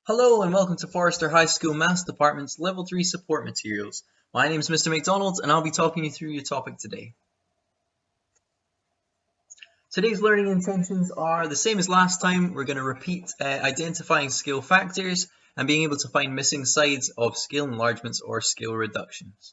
Hello and welcome to Forrester High School Maths Department's Level 3 Support Materials. My name is Mr. McDonald and I'll be talking you through your topic today. Today's learning intentions are the same as last time. We're going to repeat identifying scale factors and being able to find missing sides of scale enlargements or scale reductions.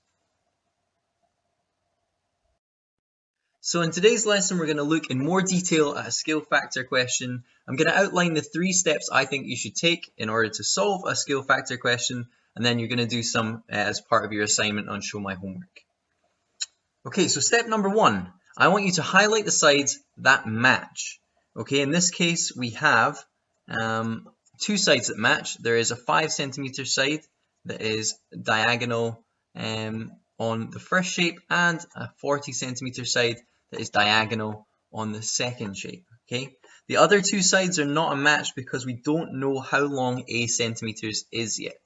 So in today's lesson, we're going to look in more detail at a scale factor question. I'm going to outline the 3 steps I think you should take in order to solve a scale factor question, and then you're going to do some as part of your assignment on Show My Homework. Okay, so step number 1, I want you to highlight the sides that match. Okay, in this case, we have 2 sides that match. There is a 5 centimeter side that is diagonal on the first shape and a 40 centimeter side that is diagonal on the second shape. Okay, the other 2 sides are not a match because we don't know how long a centimeters is yet.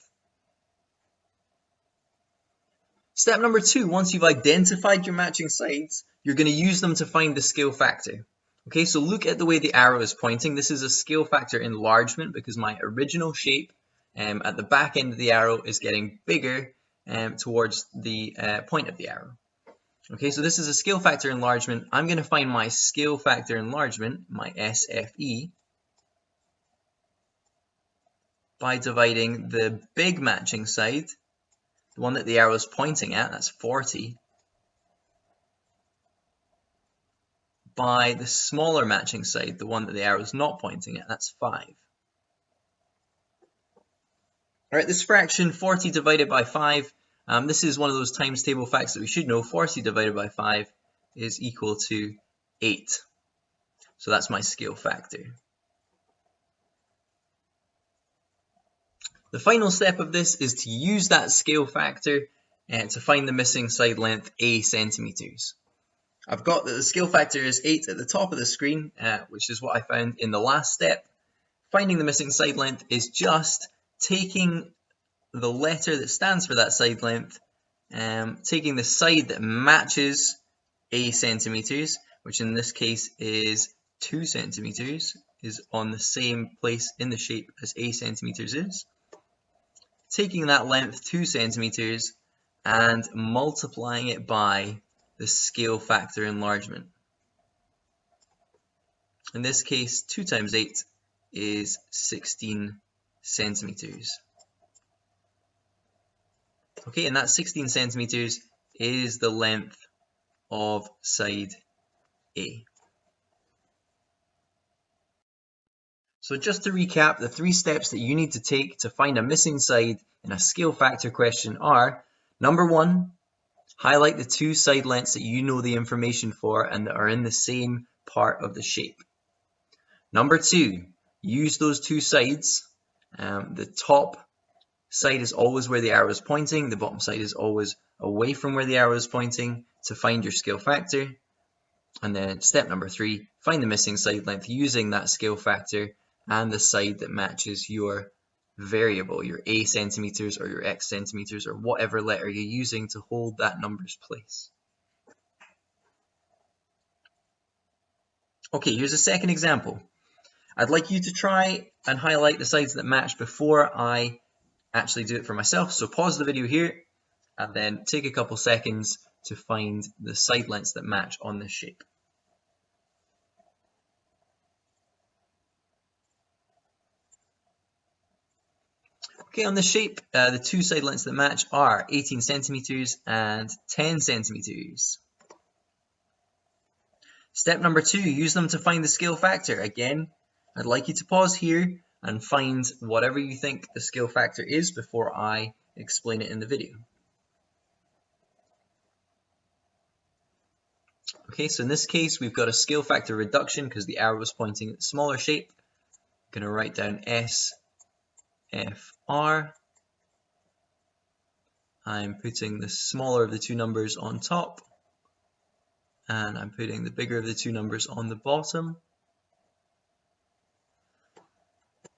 Step number 2, once you've identified your matching sides, you're going to use them to find the scale factor. Okay, so look at the way the arrow is pointing. This is a scale factor enlargement because my original shape at the back end of the arrow is getting bigger towards the point of the arrow. Okay, so this is a scale factor enlargement. I'm going to find my scale factor enlargement, my SFE, by dividing the big matching side, the one that the arrow is pointing at, that's 40, by the smaller matching side, the one that the arrow is not pointing at, that's 5. Alright, this fraction, 40 divided by 5, this is one of those times table facts that we should know. 40 divided by 5 is equal to 8. So that's my scale factor. The final step of this is to use that scale factor to find the missing side length a centimeters. I've got that the scale factor is 8 at the top of the screen, which is what I found in the last step. Finding the missing side length is just taking the letter that stands for that side length, taking the side that matches a centimeters, which in this case is 2 centimeters, is on the same place in the shape as a centimeters is, taking that length 2 centimeters and multiplying it by the scale factor enlargement. In this case, 2 times 8 is 16 centimeters. Okay, and that 16 centimeters is the length of side A. So just to recap, the 3 steps that you need to take to find a missing side in a scale factor question are: number 1, highlight the 2 side lengths that you know the information for and that are in the same part of the shape. Number 2, use those 2 sides. The top side is always where the arrow is pointing, the bottom side is always away from where the arrow is pointing to find your scale factor. And then step number 3, find the missing side length using that scale factor and the side that matches your variable, your a centimeters or your x centimeters or whatever letter you're using to hold that number's place. Okay, here's a second example. I'd like you to try and highlight the sides that match before I actually do it for myself. So pause the video here and then take a couple seconds to find the side lengths that match on this shape. Okay, on the shape, the 2 side lengths that match are 18 centimeters and 10 centimeters. Step number 2, use them to find the scale factor. Again, I'd like you to pause here and find whatever you think the scale factor is before I explain it in the video. Okay, so in this case, we've got a scale factor reduction because the arrow is pointing at the smaller shape. I'm going to write down SFR. I'm putting the smaller of the 2 numbers on top, and I'm putting the bigger of the 2 numbers on the bottom.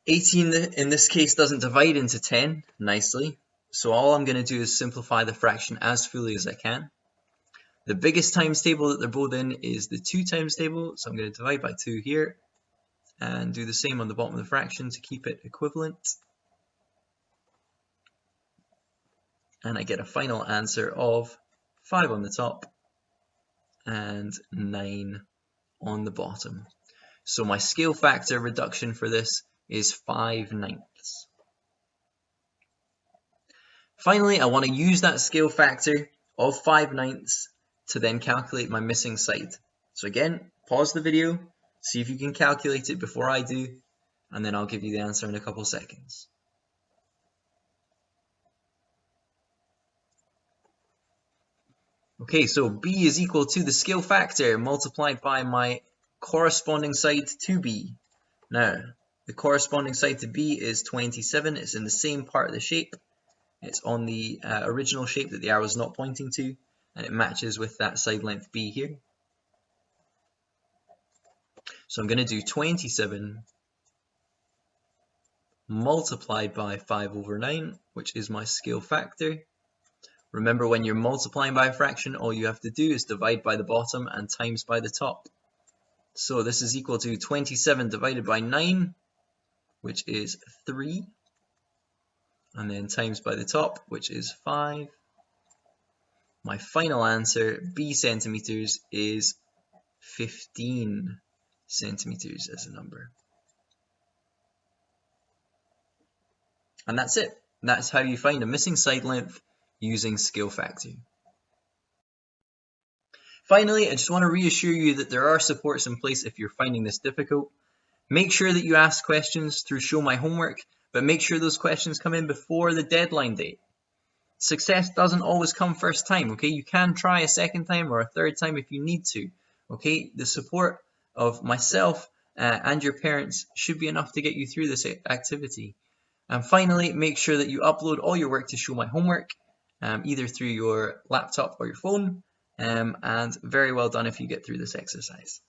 18 in this case doesn't divide into 10 nicely, so all I'm going to do is simplify the fraction as fully as I can. The biggest times table that they're both in is the 2 times table, so I'm going to divide by 2 here and do the same on the bottom of the fraction to keep it equivalent. and I get a final answer of 5 on the top and 9 on the bottom. So my scale factor reduction for this is 5/9. Finally, I want to use that scale factor of 5/9 to then calculate my missing side. So again, pause the video, see if you can calculate it before I do, and then I'll give you the answer in a couple seconds. Okay, so b is equal to the scale factor multiplied by my corresponding side to b. Now, the corresponding side to b is 27. It's in the same part of the shape. It's on the original shape that the arrow is not pointing to, and it matches with that side length b here. So I'm going to do 27 multiplied by 5/9, which is my scale factor. Remember, when you're multiplying by a fraction, all you have to do is divide by the bottom and times by the top. So this is equal to 27 divided by 9, which is 3, and then times by the top, which is 5. My final answer, b centimeters, is 15 centimeters as a number. And that's it. That's how you find a missing side length using scale factor. Finally, I just want to reassure you that there are supports in place if you're finding this difficult. Make sure that you ask questions through Show My Homework, but make sure those questions come in before the deadline date. Success doesn't always come first time, okay? You can try a second time or a third time if you need to, okay? The support of myself and your parents should be enough to get you through this activity. And finally, make sure that you upload all your work to Show My Homework, either through your laptop or your phone, and very well done if you get through this exercise.